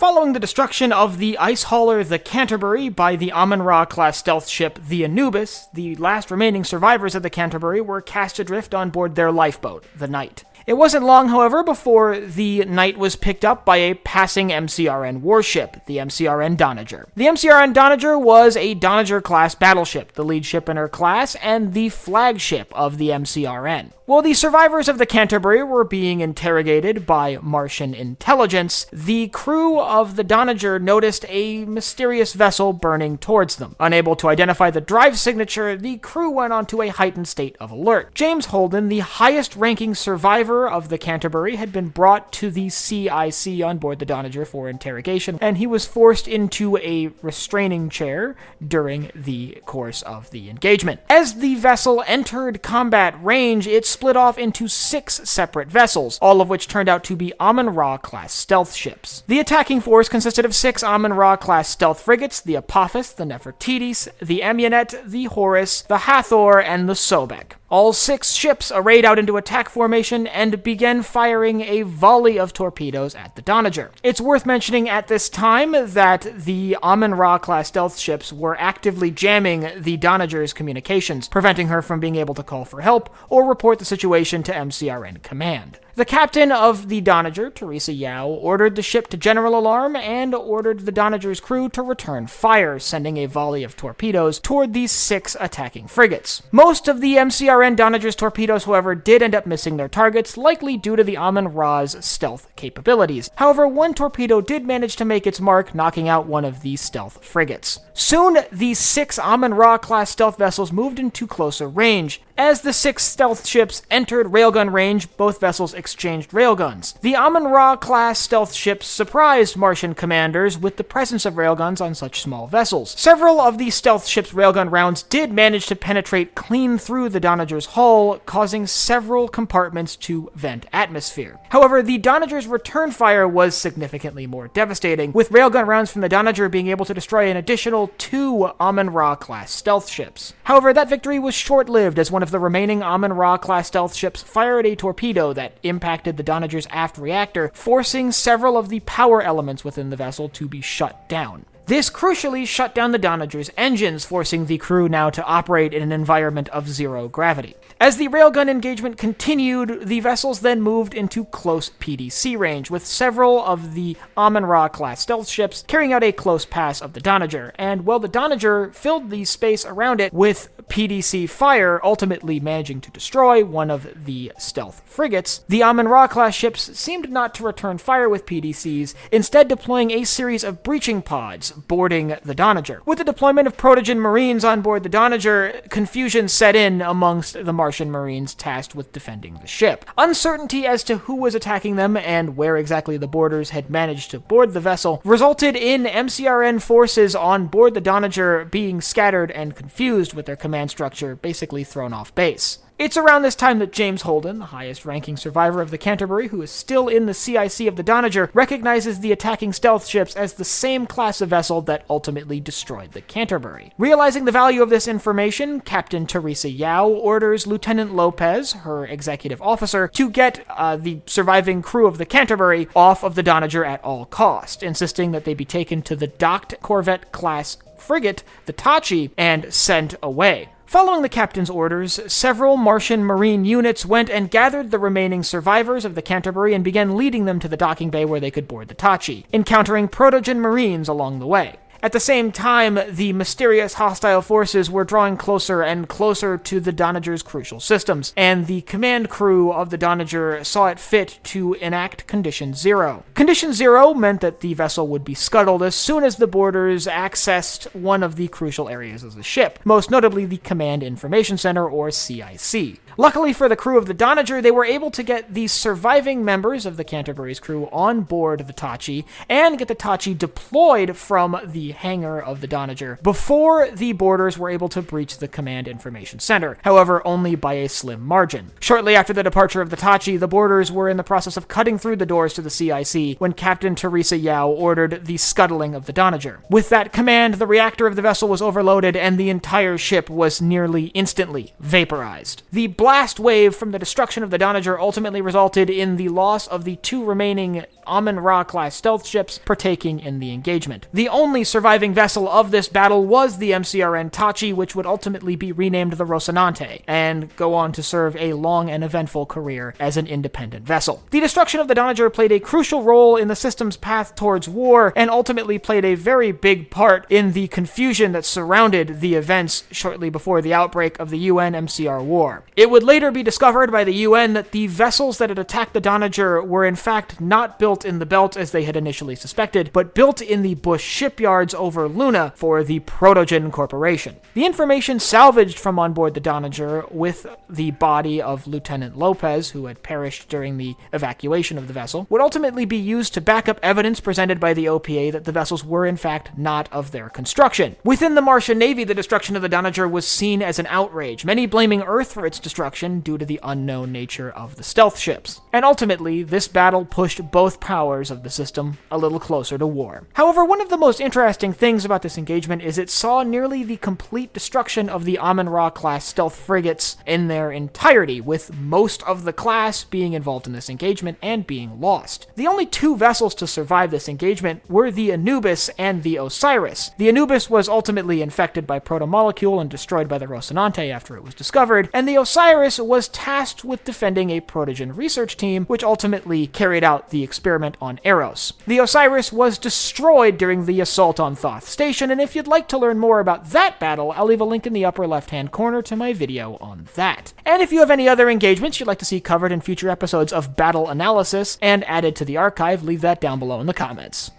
Following the destruction of the ice hauler the Canterbury by the Amun Ra-Class Stealth ship the Anubis, the last remaining survivors of the Canterbury were cast adrift on board their lifeboat, the Knight. It wasn't long, however, before the Knight was picked up by a passing MCRN warship, the MCRN Donnager. The MCRN Donnager was a Donnager-Class battleship, the lead ship in her class, and the flagship of the MCRN. While the survivors of the Canterbury were being interrogated by Martian intelligence, the crew of the Donnager noticed a mysterious vessel burning towards them. Unable to identify the drive signature, the crew went onto a heightened state of alert. James Holden, the highest-ranking survivor of the Canterbury, had been brought to the CIC on board the Donnager for interrogation, and he was forced into a restraining chair during the course of the engagement. As the vessel entered combat range, it split off into 6 separate vessels, all of which turned out to be Amun Ra-Class Stealth ships. The attacking force consisted of 6 Amun Ra-Class Stealth frigates, the Apophis, the Nefertiti's, the Amunet, the Horus, the Hathor, and the Sobek. All 6 ships arrayed out into attack formation and began firing a volley of torpedoes at the Donnager. It's worth mentioning at this time that the Amun Ra-Class Stealth ships were actively jamming the Donnager's communications, preventing her from being able to call for help or report the situation to MCRN Command. The captain of the Donnager, Teresa Yao, ordered the ship to general alarm and ordered the Donnager's crew to return fire, sending a volley of torpedoes toward these 6 attacking frigates. Most of the MCRN Donnager's torpedoes, however, did end up missing their targets, likely due to the Amun Ra's stealth capabilities. However, one torpedo did manage to make its mark, knocking out one of the stealth frigates. Soon, the 6 Amun Ra-Class stealth vessels moved into closer range. As the 6 stealth ships entered railgun range, both vessels exchanged railguns. The Amun Ra-Class stealth ships surprised Martian commanders with the presence of railguns on such small vessels. Several of the stealth ships' railgun rounds did manage to penetrate clean through the Donnager's hull, causing several compartments to vent atmosphere. However, the Donnager's return fire was significantly more devastating, with railgun rounds from the Donnager being able to destroy an additional 2 Amun Ra-Class stealth ships. However, that victory was short-lived, as one of the remaining Amun Ra-Class stealth ships fired a torpedo that impacted the Donnager's aft reactor, forcing several of the power elements within the vessel to be shut down. This crucially shut down the Donnager's engines, forcing the crew now to operate in an environment of zero gravity. As the railgun engagement continued, the vessels then moved into close PDC range, with several of the Amun Ra-Class stealth ships carrying out a close pass of the Donnager, and while the Donnager filled the space around it with PDC fire, ultimately managing to destroy one of the stealth frigates, the Amun Ra-Class ships seemed not to return fire with PDCs, instead deploying a series of breaching pods, boarding the Donnager. With the deployment of Protogen Marines on board the Donnager, confusion set in amongst the Martian Marines tasked with defending the ship. Uncertainty as to who was attacking them and where exactly the boarders had managed to board the vessel resulted in MCRN forces on board the Donnager being scattered and confused, with their command structure basically thrown off base. It's around this time that James Holden, the highest-ranking survivor of the Canterbury, who is still in the CIC of the Donnager, recognizes the attacking stealth ships as the same class of vessel that ultimately destroyed the Canterbury. Realizing the value of this information, Captain Teresa Yao orders Lieutenant Lopez, her executive officer, to get the surviving crew of the Canterbury off of the Donnager at all cost, insisting that they be taken to the docked Corvette-class frigate, the Tachi, and sent away. Following the captain's orders, several Martian Marine units went and gathered the remaining survivors of the Canterbury and began leading them to the docking bay where they could board the Tachi, encountering Protogen Marines along the way. At the same time, the mysterious hostile forces were drawing closer and closer to the Donnager's crucial systems, and the command crew of the Donnager saw it fit to enact Condition Zero. Condition Zero meant that the vessel would be scuttled as soon as the boarders accessed one of the crucial areas of the ship, most notably the Command Information Center, or CIC. Luckily for the crew of the Donnager, they were able to get the surviving members of the Canterbury's crew on board the Tachi and get the Tachi deployed from the hangar of the Donnager before the boarders were able to breach the Command Information Center, however only by a slim margin. Shortly after the departure of the Tachi, the boarders were in the process of cutting through the doors to the CIC when Captain Teresa Yao ordered the scuttling of the Donnager. With that command, the reactor of the vessel was overloaded and the entire ship was nearly instantly vaporized. The blast wave from the destruction of the Donnager ultimately resulted in the loss of the 2 remaining Amun Ra-Class Stealth ships partaking in the engagement. The only surviving vessel of this battle was the MCRN Tachi, which would ultimately be renamed the Rocinante, and go on to serve a long and eventful career as an independent vessel. The destruction of the Donnager played a crucial role in the system's path towards war, and ultimately played a very big part in the confusion that surrounded the events shortly before the outbreak of the UN MCR war. It would later be discovered by the UN that the vessels that had attacked the Donnager were in fact not built in the belt as they had initially suspected, but built in the Bush shipyards over Luna for the Protogen Corporation. The information salvaged from on board the Donnager with the body of Lieutenant Lopez, who had perished during the evacuation of the vessel, would ultimately be used to back up evidence presented by the OPA that the vessels were in fact not of their construction. Within the Martian Navy, the destruction of the Donnager was seen as an outrage, many blaming Earth for its destruction due to the unknown nature of the stealth ships. And ultimately, this battle pushed both powers of the system a little closer to war. However, one of the most interesting things about this engagement is it saw nearly the complete destruction of the Amun Ra-Class Stealth frigates in their entirety, with most of the class being involved in this engagement and being lost. The only 2 vessels to survive this engagement were the Anubis and the Osiris. The Anubis was ultimately infected by protomolecule and destroyed by the Rocinante after it was discovered, and the Osiris was tasked with defending a Protogen research team, which ultimately carried out the experiment on Eros. The Osiris was destroyed during the assault on Thoth Station, and if you'd like to learn more about that battle, I'll leave a link in the upper left-hand corner to my video on that. And if you have any other engagements you'd like to see covered in future episodes of Battle Analysis and added to the archive, leave that down below in the comments.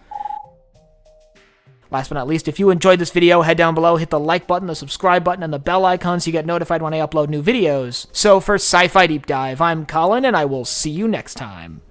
Last but not least, if you enjoyed this video, head down below, hit the like button, the subscribe button, and the bell icon so you get notified when I upload new videos. So for Sci-Fi Deep Dive, I'm Colin, and I will see you next time.